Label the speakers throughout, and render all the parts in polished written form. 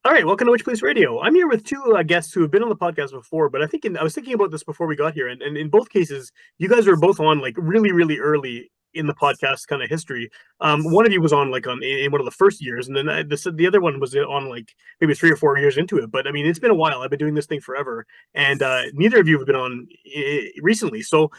Speaker 1: All right, welcome to Witchpolice Radio. I'm here with two guests who have been on the podcast before, but I was thinking about this before we got here, and in both cases, you guys were both on like really, really early in the podcast kind of history. One of you was on like in one of the first years, and then the other one was on like maybe 3 or 4 years into it. But I mean, it's been a while. I've been doing this thing forever, and neither of you have been on recently. So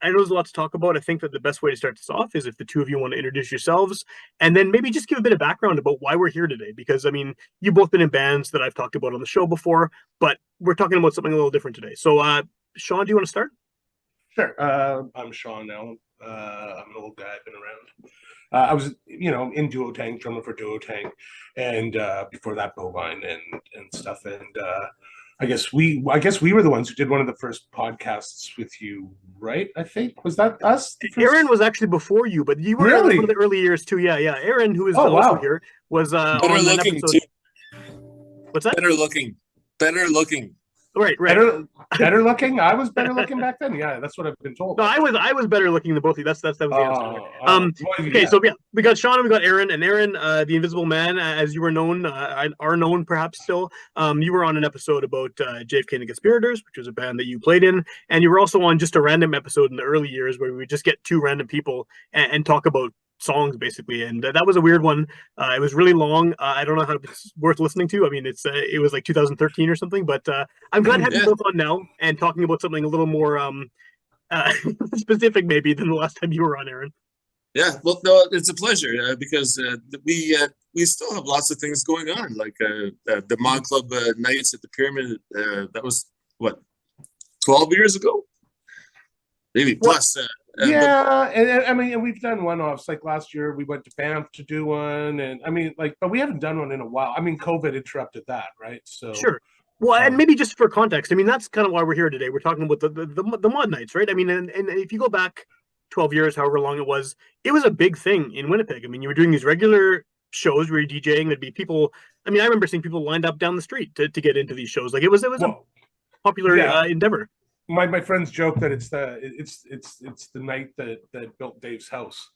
Speaker 1: I know there's a lot to talk about. I think that the best way to start this off is if the two of you want to introduce yourselves, and then maybe just give a bit of background about why we're here today. Because I mean, you've both been in bands that I've talked about on the show before, but we're talking about something a little different today. So, Sean, do you want to start?
Speaker 2: Sure. I'm Sean now. I'm an old guy. I've been around. I was, in Duotang, drummer for Duotang, and before that, Bovine and stuff. And I guess we were the ones who did one of the first podcasts with you, right? I think was that us. The
Speaker 1: Aaron
Speaker 2: first?
Speaker 1: was actually before you, but you were one of
Speaker 2: Really?
Speaker 1: the early years too. Yeah, yeah. Aaron, who is
Speaker 2: Oh
Speaker 1: also
Speaker 2: wow.
Speaker 1: here, was
Speaker 3: Better
Speaker 1: on an
Speaker 3: looking too.
Speaker 1: episode. What's that?
Speaker 3: Better looking. Better looking.
Speaker 1: Right, right.
Speaker 2: Better looking. I was better looking back then. Yeah, that's what I've been told.
Speaker 1: No, I was better looking than both of you. That was the answer.
Speaker 2: Well,
Speaker 1: Okay,
Speaker 2: yeah.
Speaker 1: so yeah, we got Sean and we got Aaron, and Aaron, the Invisible Man, as you were known, are known perhaps still. You were on an episode about JFK and the Conspirators, which was a band that you played in, and you were also on just a random episode in the early years where we would just get two random people and talk about songs basically, and that was a weird one. It was really long. I don't know how it's worth listening to. I mean, it was like 2013 or something, but I'm glad having
Speaker 3: Yeah,
Speaker 1: both on now and talking about something a little more uh, specific maybe than the last time you were on, Aaron.
Speaker 3: yeah. Well, no, it's a pleasure because we still have lots of things going on, like the Mod Club nights at the Pyramid. That was what 12 years ago, maybe
Speaker 1: What?
Speaker 3: plus.
Speaker 2: Yeah, and I mean, and we've done one-offs. Like last year, we went to Banff to do one, and I mean, like, but we haven't done one in a while. I mean, COVID interrupted that, right? So,
Speaker 1: Sure. Well, and
Speaker 2: um,
Speaker 1: maybe just for context, I mean that's kind of why we're here today. We're talking about the mod nights, right? I mean, and if you go back 12 years, however long it was a big thing in Winnipeg. I mean, you were doing these regular shows where you're DJing. There'd be people. I mean, I remember seeing people lined up down the street to get into these shows. Like it was a
Speaker 2: well,
Speaker 1: popular
Speaker 2: yeah.
Speaker 1: endeavor.
Speaker 2: My friends joke that it's the night that built Dave's house.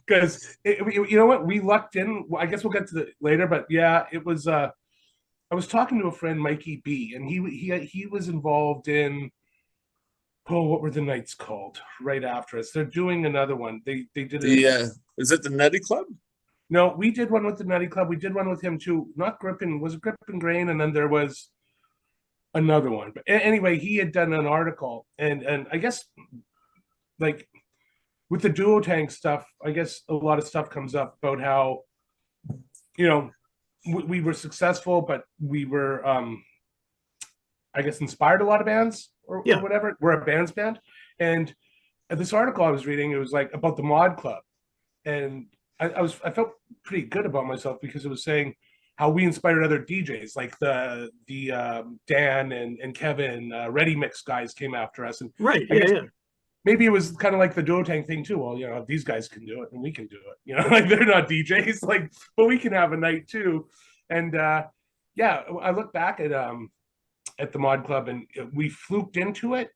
Speaker 2: Because you know what, we lucked in. I guess we'll get to the later, but yeah, it was. I was talking to a friend, Mikey B, and he was involved in. Oh, what were the nights called? Right after us, they're doing another one. They did
Speaker 3: Is it the Nutty Club?
Speaker 2: No, we did one with the Nutty Club. We did one with him too. Not Grippin, was it Grippin Grain? And then there was another one. But anyway, he had done an article, and I guess like with the duo tank stuff, I guess a lot of stuff comes up about how you know we were successful, but we were I guess inspired a lot of bands or
Speaker 1: Yeah.
Speaker 2: whatever. We're a bands band, and this article I was reading, it was like about the Mod Club, and I felt pretty good about myself because it was saying how we inspired other DJs, like the Dan and Kevin Ready Mix guys came after us, and
Speaker 1: Right.
Speaker 2: I
Speaker 1: Yeah.
Speaker 2: guess
Speaker 1: Yeah.
Speaker 2: maybe it was kind of like the Duotang thing too. Well, these guys can do it, and we can do it. Like they're not DJs, like, but we can have a night too. And yeah, I look back at the Mod Club, and we fluked into it.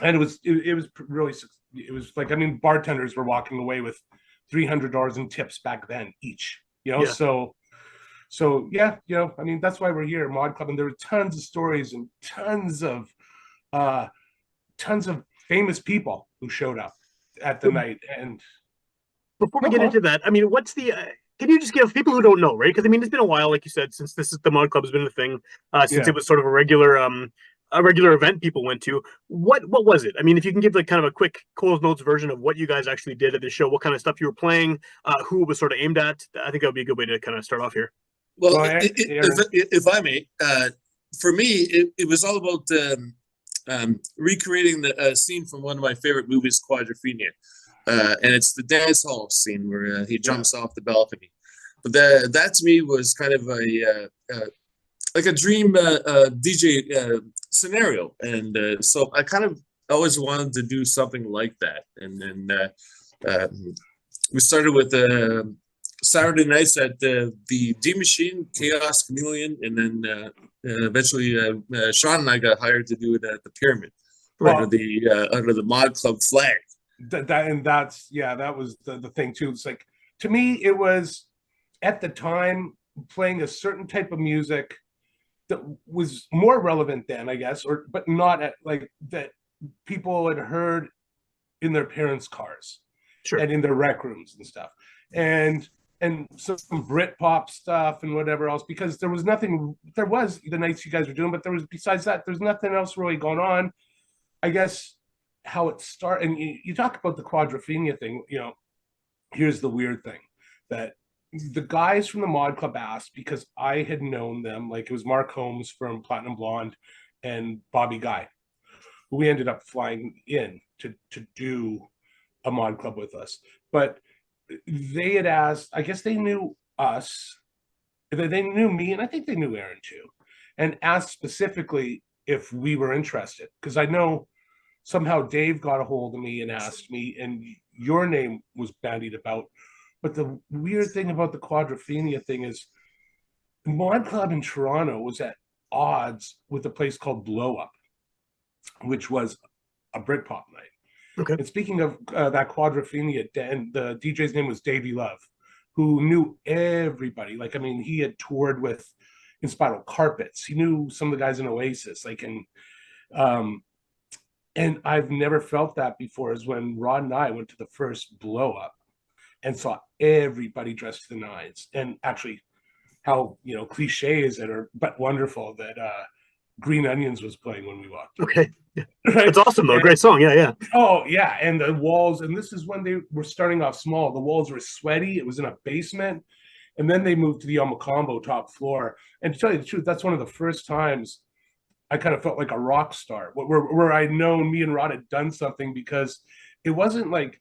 Speaker 2: And it was really, it was like, I mean, bartenders were walking away with $300 in tips back then each.
Speaker 1: Yeah.
Speaker 2: So yeah, I mean, that's why we're here, Mod Club, and there were tons of stories and uh tons of famous people who showed up at the night. And
Speaker 1: Before we
Speaker 2: no,
Speaker 1: get into that, I mean, what's the? Can you just give people who don't know, right? Because I mean, it's been a while, like you said, since this is the Mod Club has been a thing, since
Speaker 2: yeah.
Speaker 1: it was sort of a regular event people went to. What was it? I mean, if you can give like kind of a quick Cole's Notes version of what you guys actually did at the show, what kind of stuff you were playing, who it was sort of aimed at. I think that would be a good way to kind of start off here.
Speaker 3: Well,
Speaker 2: Well,
Speaker 3: if I may, for me, it was all about recreating the scene from one of my favorite movies, Quadrophenia. And it's the dance hall scene where he jumps off the balcony. But that to me was kind of like a dream DJ scenario, and so I kind of always wanted to do something like that. And then we started with Saturday nights at the D Machine, Chaos Chameleon, and then eventually Sean and I got hired to do it at the Pyramid
Speaker 2: Well,
Speaker 3: under the Mod Club flag.
Speaker 2: that was the thing too. It's like, to me, it was at the time playing a certain type of music that was more relevant then, I guess, or but not at like that people had heard in their parents' cars
Speaker 1: Sure.
Speaker 2: and in their rec rooms and stuff, and some Britpop stuff and whatever else, because there was nothing. There was the nights you guys were doing, but there was besides that, there's nothing else really going on. I guess how it started, and you talk about the Quadrophenia thing. Here's the weird thing that the guys from the Mod Club asked, because I had known them, like it was Mark Holmes from Platinum Blonde and Bobby Guy, who we ended up flying in to do a Mod Club with us. But they had asked, I guess they knew us, they knew me, and I think they knew Aaron too, and asked specifically if we were interested. Because I know somehow Dave got a hold of me and asked me, and your name was bandied about. But the weird thing about the Quadrophenia thing is the Mod Club in Toronto was at odds with a place called Blow Up, which was a Britpop night.
Speaker 1: Okay.
Speaker 2: And speaking of that Quadrophenia, and the DJ's name was Davey Love, who knew everybody. Like, I mean, he had toured with in Spiral Carpets. He knew some of the guys in Oasis. And I've never felt that before, is when Rod and I went to the first Blow Up and saw everybody dressed to the nines. And actually, how cliche is it, but wonderful that Green Onions was playing when we walked.
Speaker 1: Okay. Yeah.
Speaker 2: Right?
Speaker 1: It's awesome though. Great song. Yeah.
Speaker 2: Oh yeah, and the walls, and this is when they were starting off small. The walls were sweaty. It was in a basement, and then they moved to the Combo top floor. And to tell you the truth, that's one of the first times I kind of felt like a rock star, where I'd known me and Rod had done something, because it wasn't like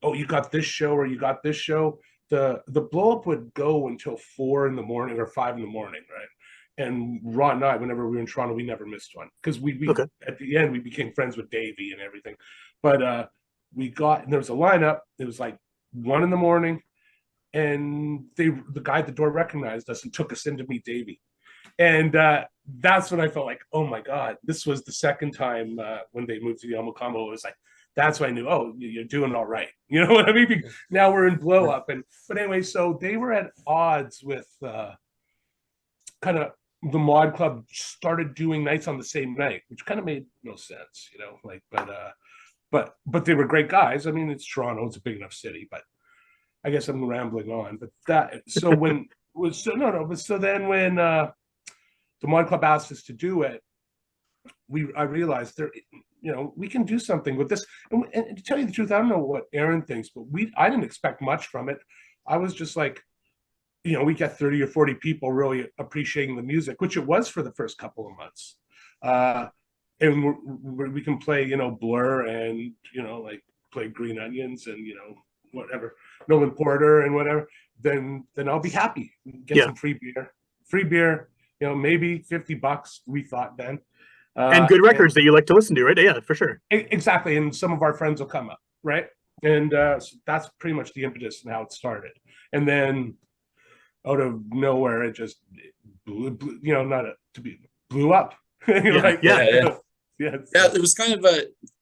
Speaker 2: oh, you got this show or you got this show. The Blow Up would go until 4 in the morning or 5 in the morning, right? And Rod and I, whenever we were in Toronto, we never missed one, because we
Speaker 1: Okay.
Speaker 2: At the end we became friends with Davey and everything. But and there was a lineup. It was like 1 in the morning, and the guy at the door recognized us and took us in to meet Davey. And that's when I felt like, oh my God, this was the second time when they moved to the Combo. It was like, that's when I knew, oh, you're doing all right. You know what I mean? Now we're in Blow Up. But anyway, so they were at odds with kind of the Mod Club started doing nights on the same night, which kind of made no sense, but they were great guys. I mean, it's Toronto, it's a big enough city, but I guess I'm rambling on. But so then when the Mod Club asked us to do it, I realized we can do something with this. And to tell you the truth, I don't know what Aaron thinks, but I didn't expect much from it. I was just like, we got 30 or 40 people really appreciating the music, which it was for the first couple of months. And we can play, Blur and, play Green Onions and, whatever, Nolan Porter and whatever, then I'll be happy. Get some free beer, maybe $50, we thought then.
Speaker 1: And good records that you like to listen to, right? Yeah, for sure.
Speaker 2: Exactly. And some of our friends will come up, right? And so that's pretty much the impetus and how it started. And then out of nowhere, it just blew up.
Speaker 3: Yeah. It was kind of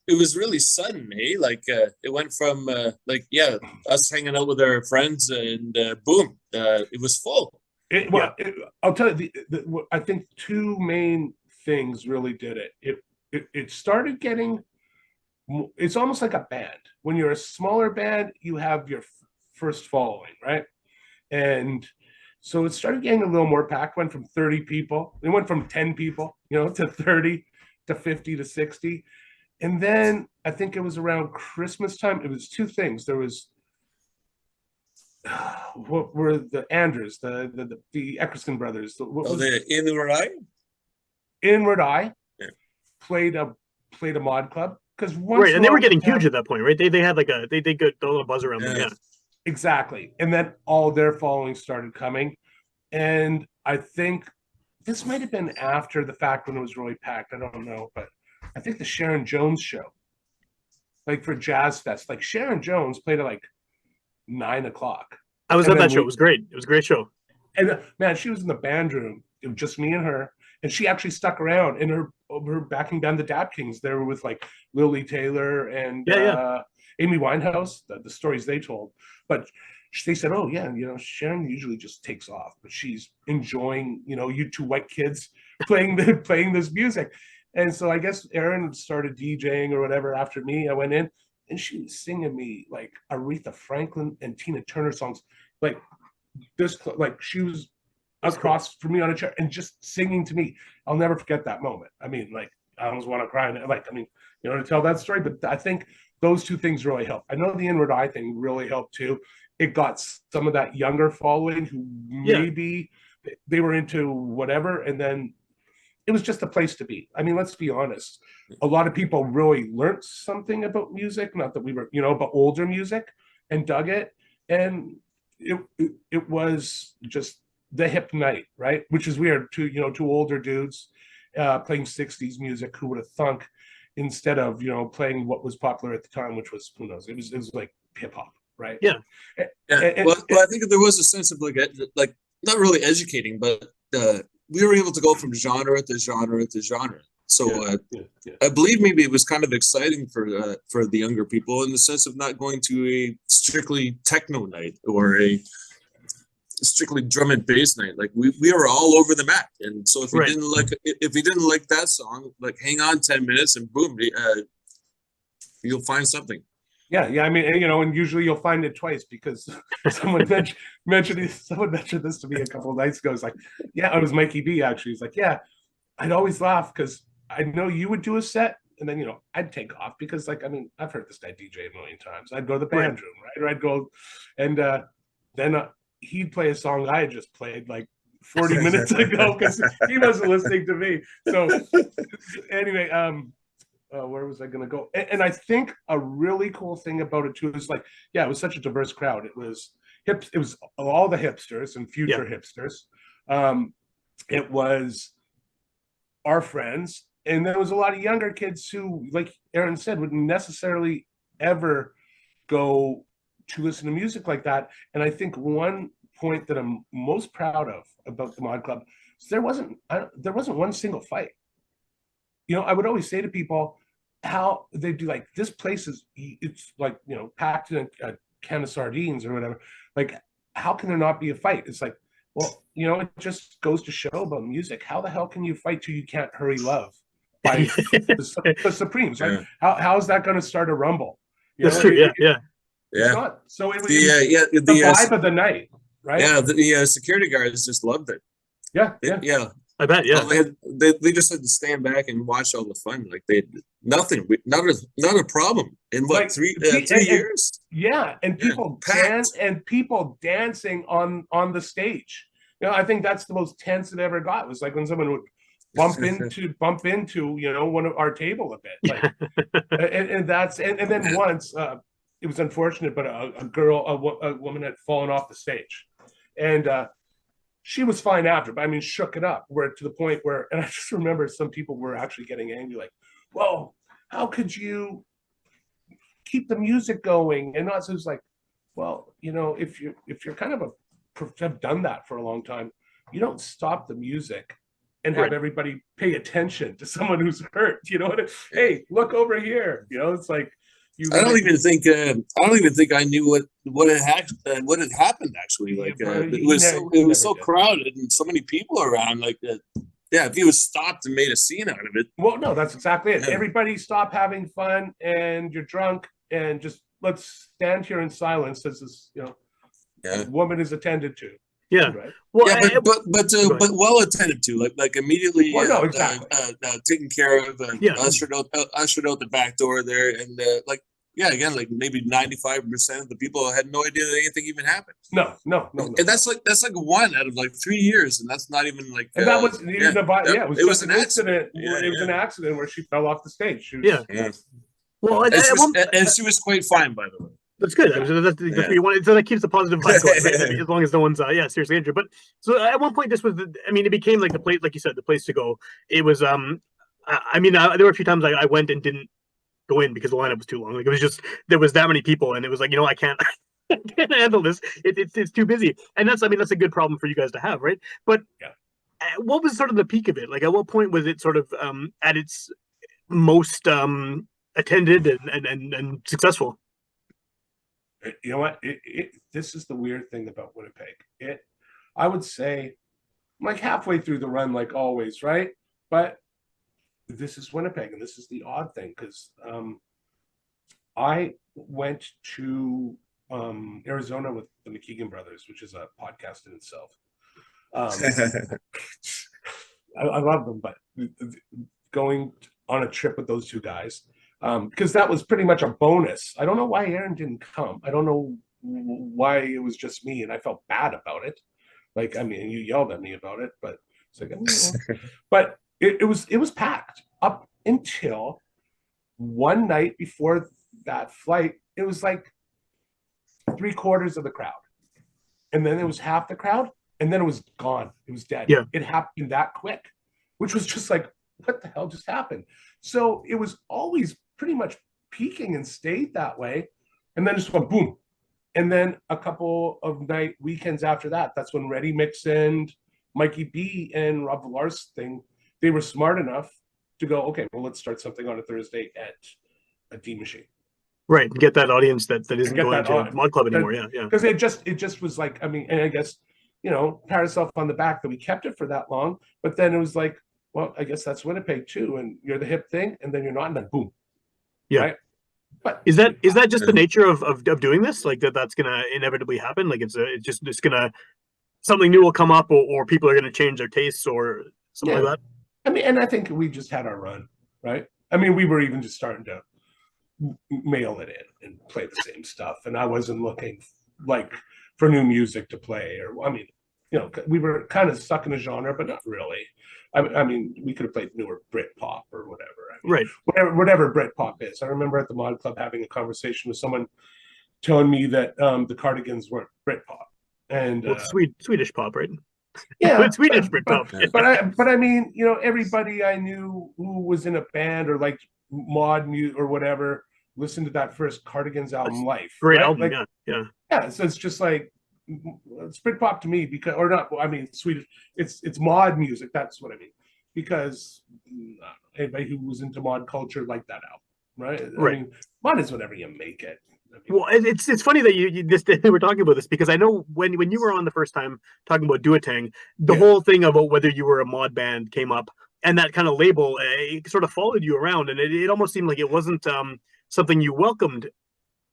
Speaker 3: it was really sudden, eh? Like it went from us hanging out with our friends, and boom, it was full.
Speaker 2: I'll tell you, I think two main things really did it. It started getting. It's almost like a band. When you're a smaller band, you have your first following, right? And so it started getting a little more packed. Went from 30 people. It went from 10 people, to 30 to 50 to 60. And then I think it was around Christmas time. It was two things. There was what were the Anders, the Eckerson brothers.
Speaker 3: The Inward Eye?
Speaker 2: Inward Eye played a Mod Club. Because right,
Speaker 1: and they were getting huge at that point, right? They had like they got a little buzz around them, yeah.
Speaker 2: Exactly. And then all their following started coming. And I think this might have been after the fact when it was really packed. I don't know. But I think the Sharon Jones show, like for Jazz Fest, like Sharon Jones played at like 9 o'clock.
Speaker 1: I was at that show. It was great. It was a great show.
Speaker 2: And man, she was in the band room. It was just me and her. And she actually stuck around, and her backing band, the Dap Kings, they were with like Lily Taylor and Amy Winehouse, the stories they told. But they said, oh yeah, you know, Sharon usually just takes off, but she's enjoying, you know, you two white kids playing this music. And so I guess Erin started DJing or whatever after me. I went in and she was singing me like Aretha Franklin and Tina Turner songs, like this, like she was across from me on a chair and just singing to me. I'll never forget that moment. I mean, like I almost want to cry. Like, I mean, you know, to tell that story, but I think those two things really helped. I know the Inward Eye thing really helped too. It got some of that younger following who maybe they were into whatever, and then it was just a place to be. I mean, let's be honest. A lot of people really learned something about music, not that we were, you know, but older music, and dug it. And it was just the hip night, right? Which is weird. Two older dudes playing 60s music, who would have thunk, instead of, you know, playing what was popular at the time, which was, who knows, it was like hip hop, right?
Speaker 1: Yeah.
Speaker 3: Well, I think there was a sense of like not really educating, but we were able to go from genre to genre to genre. So I believe maybe it was kind of exciting for the younger people, in the sense of not going to a strictly techno night or a strictly drum and bass night. Like we were all over the map. And so if you didn't like that song, like hang on 10 minutes and boom, you'll find something.
Speaker 2: Yeah. I mean, you know, and usually you'll find it twice, because someone mentioned this to me a couple of nights ago. It's like, yeah, it was Mikey B actually. He's like, yeah, I'd always laugh because I know you would do a set, and then, you know, I'd take off because, like, I mean, I've heard this guy DJ a million times. I'd go to the band room, right? Or I'd go, and then he'd play a song I had just played like 40 minutes ago because he wasn't listening to me. So anyway, where was I going to go? And I think a really cool thing about it too is, like, yeah, it was such a diverse crowd. It was hips. It was all the hipsters and future hipsters. It was our friends, and there was a lot of younger kids who, like Aaron said, wouldn't necessarily ever go to listen to music like that. And I think one point that I'm most proud of about the Mod Club is there wasn't one single fight. You know, I would always say to people how they'd be like, this place it's like, you know, packed in a can of sardines or whatever. Like, how can there not be a fight? It's like, well, you know, it just goes to show about music. How the hell can you fight till you can't hurry love by the Supremes? Right? Yeah. How is that going to start a rumble? You
Speaker 1: That's true. Yeah.
Speaker 2: It's not. So it was the vibe of the night, right?
Speaker 3: Yeah, the security guards just loved it.
Speaker 2: Yeah.
Speaker 3: I bet. Yeah, they just had to stand back and watch all the fun. Like not a problem in what, like, 3 years.
Speaker 2: Yeah, and people dancing on the stage. You know, I think that's the most tense it ever got. It was like when someone would bump into you know, one of our table a bit, like, and then once it was unfortunate, but a woman had fallen off the stage, and she was fine after, but I mean, shook it up, where to the point where, and I just remember some people were actually getting angry, like, whoa, how could you keep the music going? And not, so it's like, well, you know, if you're kind of have done that for a long time, you don't stop the music and have everybody pay attention to someone who's hurt. You know what? Hey, look over here. You know, it's like,
Speaker 3: I don't even think I knew what had happened actually. Like it was so crowded and so many people around. Like if you was stopped and made a scene out of it.
Speaker 2: Well, no, that's exactly it. Everybody stop having fun, and you're drunk, and just let's stand here in silence as this, you know, woman is attended to.
Speaker 1: Yeah.
Speaker 2: Right?
Speaker 1: Well,
Speaker 3: but well attended to, like immediately.
Speaker 2: Well, no, exactly.
Speaker 3: Taken care of, ushered out the back door there, and again, like maybe 95% of the people had no idea that anything even happened.
Speaker 2: No.
Speaker 3: And that's like one out of like 3 years, and that's not even like.
Speaker 2: And that was it was an accident. It was an accident where she fell off the stage.
Speaker 1: Well,
Speaker 3: and she was quite fine, by the way.
Speaker 1: That's good. That's what you want. So that keeps the positive vibe going, right? As long as no one's seriously injured. But so at one point, this was it became like the place, like you said, the place to go. It was there were a few times I went and didn't go in because the lineup was too long. Like, it was just, there was that many people, and it was like, you know, I can't handle this. It's too busy. And that's a good problem for you guys to have, right? But what was sort of the peak of it? Like, at what point was it sort of at its most attended and successful?
Speaker 2: You know what? This is the weird thing about Winnipeg. I would say, I'm like halfway through the run, like always, right? But this is Winnipeg, and this is the odd thing because I went to Arizona with the McKeegan brothers, which is a podcast in itself. I love them, but going on a trip with those two guys, because that was pretty much a bonus. I don't know why Aaron didn't come. I don't know why it was just me, and I felt bad about it. Like, I mean, you yelled at me about it, but it's like, oh. But it was packed up until one night before that flight. It was like 3/4 of the crowd, and then it was half the crowd, and then it was gone. It was dead.
Speaker 1: Yeah.
Speaker 2: It happened that quick, which was just like, what the hell just happened? So it was always pretty much peaking and stayed that way, and then just went boom. And then a couple of weekends after that, that's when Reddy Mixon, Mikey B, and Rob Villar's thing, they were smart enough to go, okay, well, let's start something on a Thursday at a D Machine.
Speaker 1: Right, get that audience that isn't going to Mod Club anymore. Yeah.
Speaker 2: Because it just was like, I mean, and I guess, pat ourselves on the back that we kept it for that long. But then it was like, well, I guess that's Winnipeg too, and you're the hip thing, and then you're not, and then boom.
Speaker 1: Yeah.
Speaker 2: Right? But
Speaker 1: is that just the nature of doing this? Like that's gonna inevitably happen? Like it's just gonna, something new will come up, or people are gonna change their tastes or something like that.
Speaker 2: I mean, and I think we just had our run, right? I mean, we were even just starting to mail it in and play the same stuff, and I wasn't looking like for new music to play, or I mean, we were kind of stuck in a genre, but not really. I mean, we could have played newer Britpop or whatever. I mean,
Speaker 1: right.
Speaker 2: Whatever Britpop is. I remember at the Mod Club having a conversation with someone telling me that the Cardigans weren't Britpop, and
Speaker 1: Swedish pop, right?
Speaker 2: Yeah,
Speaker 1: Swedish Britpop.
Speaker 2: But I mean, everybody I knew who was in a band or like mod music or whatever listened to that first Cardigans album, Life.
Speaker 1: Great
Speaker 2: right?
Speaker 1: album,
Speaker 2: like,
Speaker 1: yeah.
Speaker 2: So it's just like, it's Britpop to me because, or not. I mean, Swedish. It's mod music. That's what I mean. Because anybody who was into mod culture liked that album, right? I mean, mod is whatever you make it. I mean,
Speaker 1: well, it's funny that you just we're talking about this because I know when you were on the first time talking about Duotang, the whole thing about whether you were a mod band came up, and that kind of label it sort of followed you around, and it almost seemed like it wasn't something you welcomed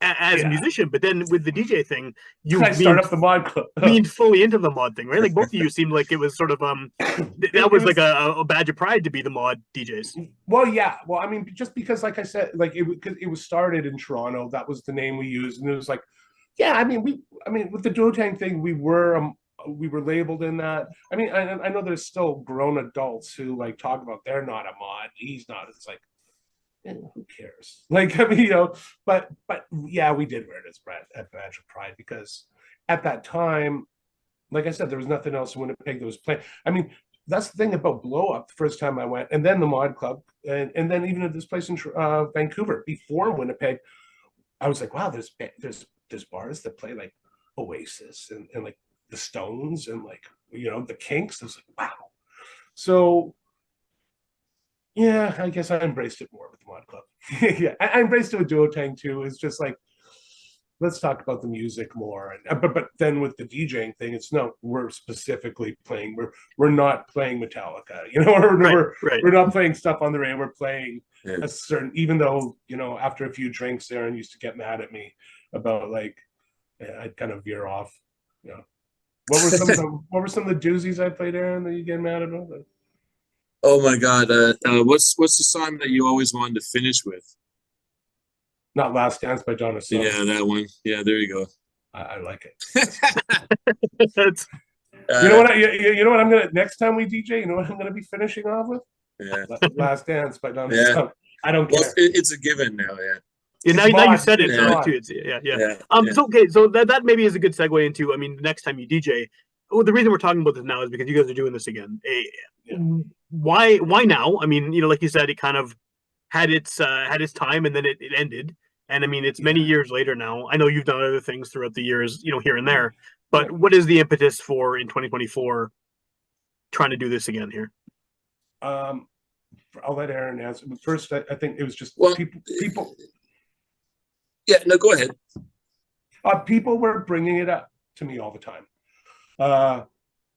Speaker 1: as a musician. But then with the DJ thing, you
Speaker 2: start up the mod club,
Speaker 1: leaned fully into the mod thing, right? Like both of you seemed like it was sort of that was like a badge of pride to be the mod DJs.
Speaker 2: Well, yeah. Well, I mean, just because, like I said, like it was started in Toronto. That was the name we used, and it was like, yeah. I mean, with the Duotang thing, we were labeled in that. I mean, I know there's still grown adults who like talk about they're not a mod. He's not. It's like, who cares? Like, I mean, but yeah, we did wear it as a badge of pride because at that time, like I said, there was nothing else in Winnipeg that was playing. I mean, that's the thing about Blow Up the first time I went, and then the Mod Club, and then even at this place in Vancouver before Winnipeg, I was like, wow, there's bars that play like Oasis and like the Stones and like the Kinks. I was like, wow. So yeah, I guess I embraced it more with the Mod Club. Yeah, I embraced it with Duotang too. It's just like, let's talk about the music more. And but then with the DJing thing, it's no, we're specifically playing. We're not playing Metallica. We're not playing stuff on the radio. We're playing a certain. Even though after a few drinks, Aaron used to get mad at me about like I'd kind of veer off. What were some of the doozies I played, Aaron, that you get mad about?
Speaker 3: Oh my God! What's the song that you always wanted to finish with?
Speaker 2: Not Last Dance by Donna Summer.
Speaker 3: Yeah, that one. Yeah, there you go.
Speaker 2: I like it.
Speaker 1: You
Speaker 2: know what? You know what I'm gonna next time we DJ. You know what I'm gonna be finishing off with?
Speaker 3: Yeah.
Speaker 2: Last Dance by Donna Summer. I don't care.
Speaker 3: Well, it's a given now.
Speaker 1: Yeah, now you said it. So okay, so that maybe is a good segue into. I mean, the next time you DJ, well, the reason we're talking about this now is because you guys are doing this again. Why now? I mean, like you said, it kind of had its time and then it ended. And I mean, it's many years later now. I know you've done other things throughout the years, here and there. But what is the impetus for in 2024 trying to do this again here?
Speaker 2: I'll let Aaron answer. But first, I think it was just people.
Speaker 3: Yeah, no, go ahead.
Speaker 2: People were bringing it up to me all the time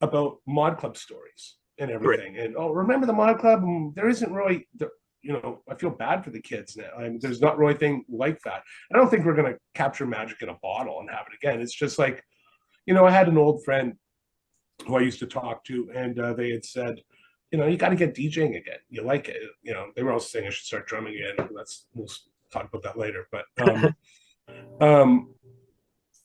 Speaker 2: about Mod Club stories and everything. Right. And remember the Mod Club? There isn't really, I feel bad for the kids now. I mean, there's not really anything like that. I don't think we're going to capture magic in a bottle and have it again. It's just like, I had an old friend who I used to talk to, and they had said, you got to get DJing again. You like it. They were also saying I should start drumming again. We'll talk about that later. But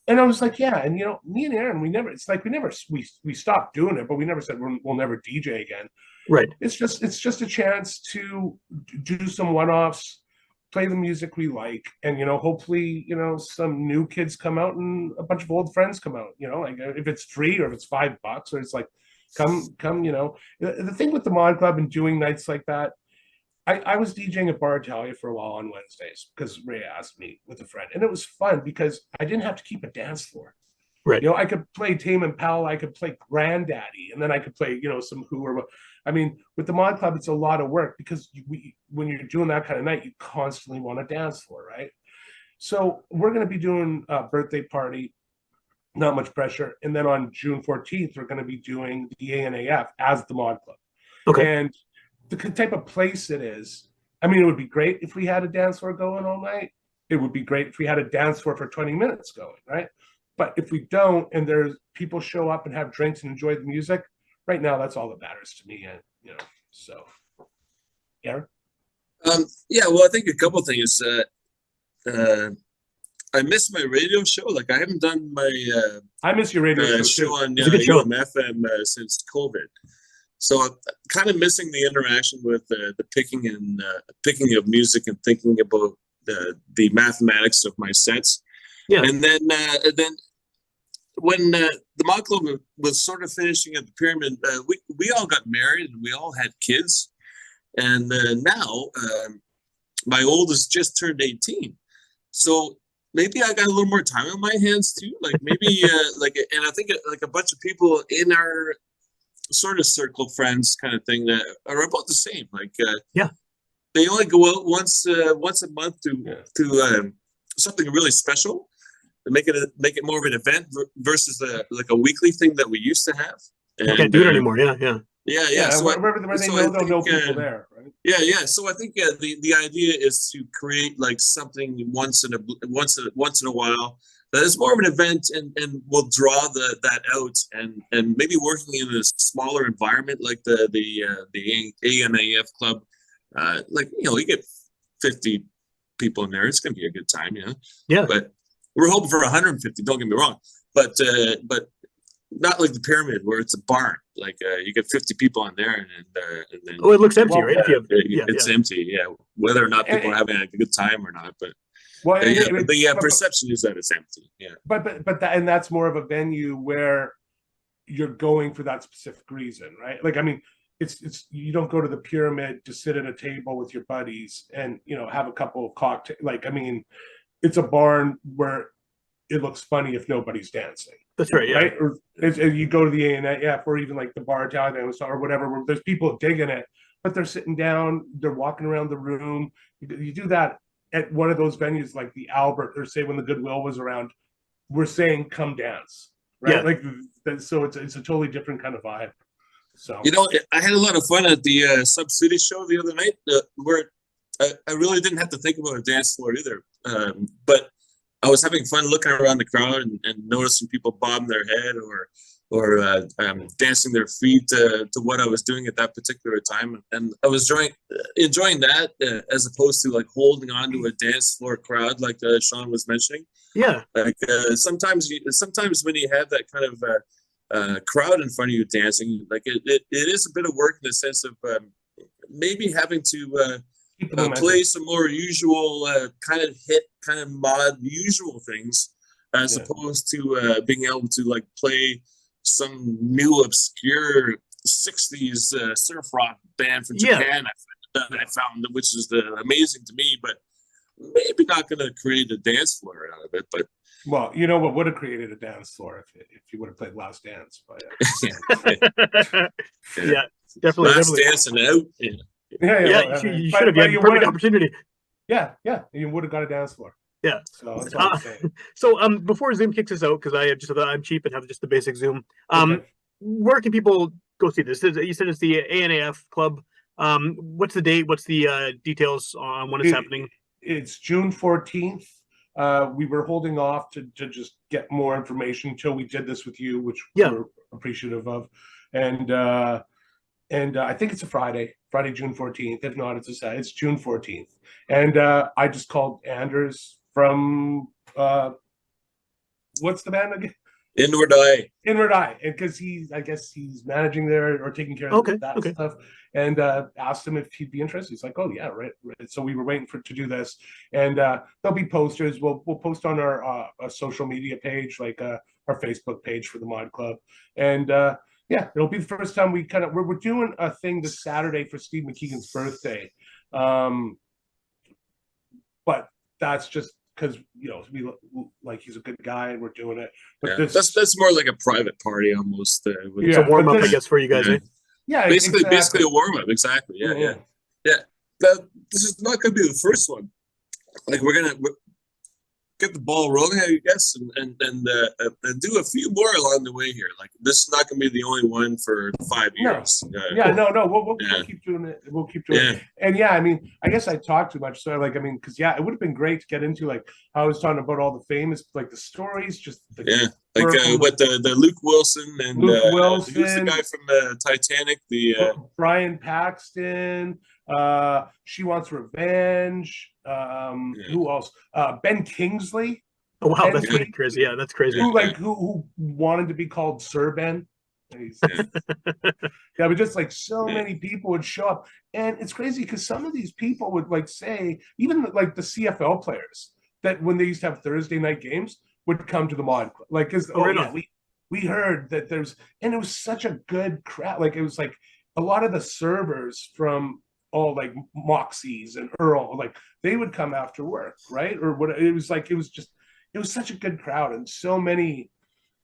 Speaker 2: and I was like, yeah. And me and Aaron, we stopped doing it, but we never said we'll never DJ again.
Speaker 1: Right.
Speaker 2: It's just a chance to do some one-offs, play the music we like, and hopefully some new kids come out and a bunch of old friends come out. Like if it's free or if it's $5 or it's like come. The thing with the Mod Club and doing nights like that, I was DJing at Bar Italia for a while on Wednesdays because Ray asked me with a friend, and it was fun because I didn't have to keep a dance floor.
Speaker 1: Right.
Speaker 2: I could play Tame Impala, I could play Granddaddy, and then I could play some Who or. I mean, with the Mod Club, it's a lot of work because when you're doing that kind of night, you constantly want a dance floor, right? So we're going to be doing a birthday party, not much pressure, and then on June 14th, we're going to be doing the ANAF as the Mod Club.
Speaker 1: Okay.
Speaker 2: And the type of place it is, I mean, it would be great if we had a dance floor going all night. It would be great if we had a dance floor for 20 minutes going, right? But if we don't, and there's people show up and have drinks and enjoy the music, right now, that's all that matters to me. And, so, Aaron?
Speaker 3: Yeah, well, I think a couple of things. I miss my radio show. Like, I haven't done my
Speaker 2: I miss your radio
Speaker 3: show on FM since COVID. So I'm kind of missing the interaction with the picking of music and thinking about the mathematics of my sets. Yeah. And then when the Mod Club was sort of finishing at the Pyramid, we all got married and we all had kids. And now my oldest just turned 18. So maybe I got a little more time on my hands too. Like maybe and I think like a bunch of people in our sort of circle friends kind of thing that are about the same. Like they only go out once a month to something really special, to make it more of an event versus like a weekly thing that we used to have.
Speaker 1: And, can't do it anymore. Yeah.
Speaker 2: So where they know people there, right?
Speaker 3: Yeah. So I think the idea is to create like something once in a while that is more of an event and will draw that out and maybe working in a smaller environment like the AMAF club, you get 50 people in there. It's going to be a good time,
Speaker 1: Yeah.
Speaker 3: But we're hoping for 150. Don't get me wrong, but not like the Pyramid where it's a barn. Like you get 50 people in there and then
Speaker 1: it looks empty, right?
Speaker 3: It's empty. Yeah, whether or not people are having a good time or not, but. Well, the perception is that it's empty. Yeah,
Speaker 2: but that's more of a venue where you're going for that specific reason, right? Like, I mean, it's you don't go to the Pyramid to sit at a table with your buddies and have a couple of cocktails. Like, I mean, it's a barn where it looks funny if nobody's dancing.
Speaker 1: That's right. Yeah.
Speaker 2: Right? Or you go to the ANAF or even like the Bar Italia or whatever, where there's people digging it, but they're sitting down, they're walking around the room. You do that at one of those venues like the Albert, or say when the Goodwill was around, we're saying come dance, right? Yeah. Like, so it's a totally different kind of vibe. So
Speaker 3: I had a lot of fun at the Sub City show the other night, where I really didn't have to think about a dance floor either, but I was having fun looking around the crowd and noticing people bobbing their head or dancing their feet to what I was doing at that particular time, and I was enjoying that as opposed to like holding on to a dance floor crowd like Sean was mentioning.
Speaker 1: Yeah,
Speaker 3: like sometimes when you have that kind of crowd in front of you dancing, like it is a bit of work in the sense of maybe having to play some more usual kind of mod usual things as opposed to being able to like play some new obscure 60s surf rock band from Japan I found, which is amazing to me, but maybe not going to create a dance floor out of it. But
Speaker 2: well, you know what would have created a dance floor if you would have played Last Dance. But
Speaker 1: yeah, definitely.
Speaker 3: Last Dance and out.
Speaker 1: You should have had a perfect opportunity.
Speaker 2: Yeah, you would have got a dance floor.
Speaker 1: Yeah.
Speaker 2: So that's all I'm saying.
Speaker 1: So before Zoom kicks us out, because I'm cheap and have just the basic Zoom.
Speaker 2: Okay.
Speaker 1: Where can people go see this? You said it's the ANAF club. What's the date? What's the details on when it's happening?
Speaker 2: It's June 14th. We were holding off to just get more information until we did this with you, which we're appreciative of. And I think it's a Friday, June 14th. If not, it's June 14th. And I just called Anders from what's the band again?
Speaker 3: Inward Eye.
Speaker 2: Inward Eye, and because I guess he's managing there or taking care of that stuff, and asked him if he'd be interested. He's like, "Oh yeah, right." So we were waiting to do this, and there'll be posters. We'll post on our social media page, like our Facebook page for the Mod Club, and yeah, it'll be the first time we're doing a thing this Saturday for Steve McKeegan's birthday, but that's just because we like he's a good guy and we're doing it. But
Speaker 3: that's more like a private party almost.
Speaker 1: It's a warm up, I guess, for you guys.
Speaker 2: Yeah,
Speaker 3: basically a warm up. Exactly. Yeah. This is not going to be the first one. Like we're gonna get the ball rolling, I guess, and do a few more along the way here. Like this is not going to be the only one for 5 years.
Speaker 2: No. We'll keep doing it. We'll keep doing it. And yeah, I mean, I guess I talked too much. So because it would have been great to get into like how I was talking about all the famous like the stories, just with
Speaker 3: the Luke Wilson and who's the guy from Titanic,
Speaker 2: Brian Paxton. She Wants Revenge. Who else? Ben Kingsley.
Speaker 1: Oh wow, that's pretty crazy. Yeah, that's crazy.
Speaker 2: Who wanted to be called Sir Ben? But just like so many people would show up, and it's crazy because some of these people would like say, even like the CFL players, that when they used to have Thursday night games would come to the Mod Club, like because we heard that and it was such a good crowd. Like it was like a lot of the servers from all like Moxies and Earl, like they would come after work, right? Or what it was like, it was such a good crowd and so many.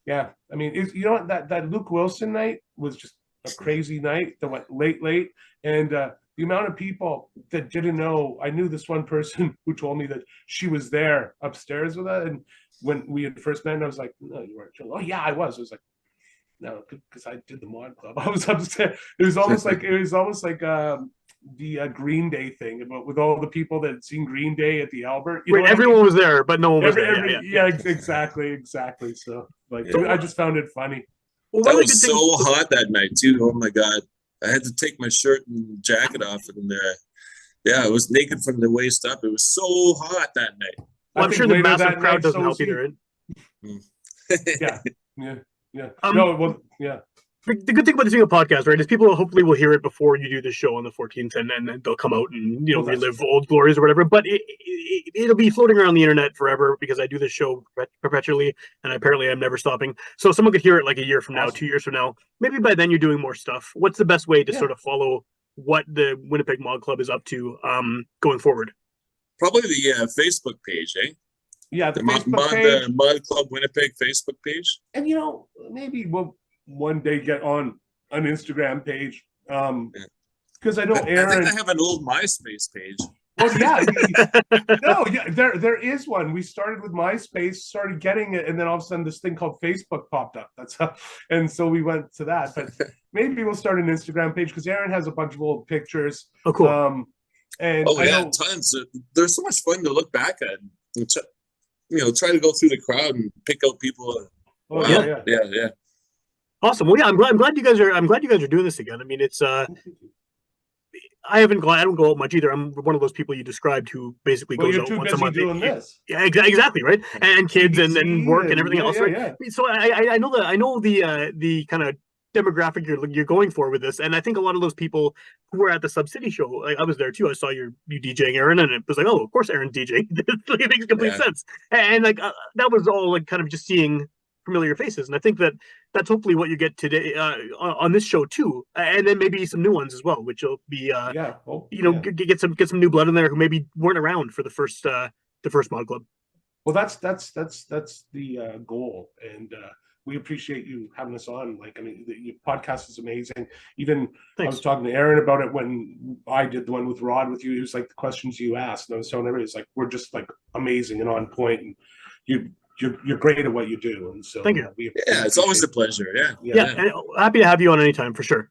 Speaker 2: Yeah, I mean, that Luke Wilson night was just a crazy night that went late, and the amount of people that didn't know. I knew this one person who told me that she was there upstairs with us, and when we had first met, I was like, "No, you weren't." Oh yeah, I was. I was like, "No," because I did the Mod Club. I was upstairs. It was almost like the Green Day thing about with all the people that had seen Green Day at the Albert.
Speaker 1: Everyone was there, but no one was there.
Speaker 2: Yeah, exactly. So I just found it funny.
Speaker 3: Well, that was so hot that night too. Oh my god, I had to take my shirt and jacket off, and I was naked from the waist up. It was so hot that night.
Speaker 1: Well, I'm sure the massive crowd doesn't help either.
Speaker 2: Yeah.
Speaker 1: Yeah. The good thing about doing a podcast, right, is people hopefully will hear it before you do the show on the 14th, and then they'll come out and relive old glories or whatever. But it'll be floating around the internet forever because I do this show perpetually, and apparently I'm never stopping. So someone could hear it like a year from now, 2 years from now. Maybe by then you're doing more stuff. What's the best way to sort of follow what the Winnipeg Mod Club is up to going forward?
Speaker 3: Probably the Facebook page, eh?
Speaker 2: Yeah, the Facebook page.
Speaker 3: The Mod Club Winnipeg Facebook page.
Speaker 2: And maybe we'll one day get on an Instagram page, because I know Aaron.
Speaker 3: I think I have an old MySpace page.
Speaker 2: Oh yeah, there is one. We started with MySpace, started getting it, and then all of a sudden this thing called Facebook popped up. That's how, and so we went to that. But maybe we'll start an Instagram page because Aaron has a bunch of old pictures.
Speaker 1: Oh, cool.
Speaker 2: And
Speaker 3: tons. They're so much fun to look back at. And try to go through the crowd and pick out people. Yeah.
Speaker 1: Awesome. Well, yeah, I'm glad you guys are doing this again. I mean, it's I don't go out much either. I'm one of those people you described who basically goes out once a month.
Speaker 2: Doing this.
Speaker 1: Yeah, exactly, right. And kids and work and everything else, right? Yeah. So I know the kind of demographic you're going for with this, and I think a lot of those people who were at the Sub City show, like I was there too. I saw you DJing, Aaron, and it was like, oh, of course, Aaron's DJing. It makes complete sense. And like that was all like kind of just seeing familiar faces, and I think that's hopefully what you get today on this show too, and then maybe some new ones as well, which will be get some new blood in there who maybe weren't around for the first Mod Club.
Speaker 2: Well, that's the goal, and we appreciate you having us on. Like, I mean, your podcast is amazing. Even I was
Speaker 1: Thanks.
Speaker 2: talking to Aaron about it when I did the one with Rod with you. It was like the questions you asked, and I was telling everybody, it's like we're just like amazing and on point, and you're great at what you do. And so
Speaker 1: Thank you.
Speaker 2: we
Speaker 3: Yeah, it's always a
Speaker 2: appreciate
Speaker 3: pleasure. Yeah.
Speaker 1: Yeah, and happy to have you on anytime, for sure.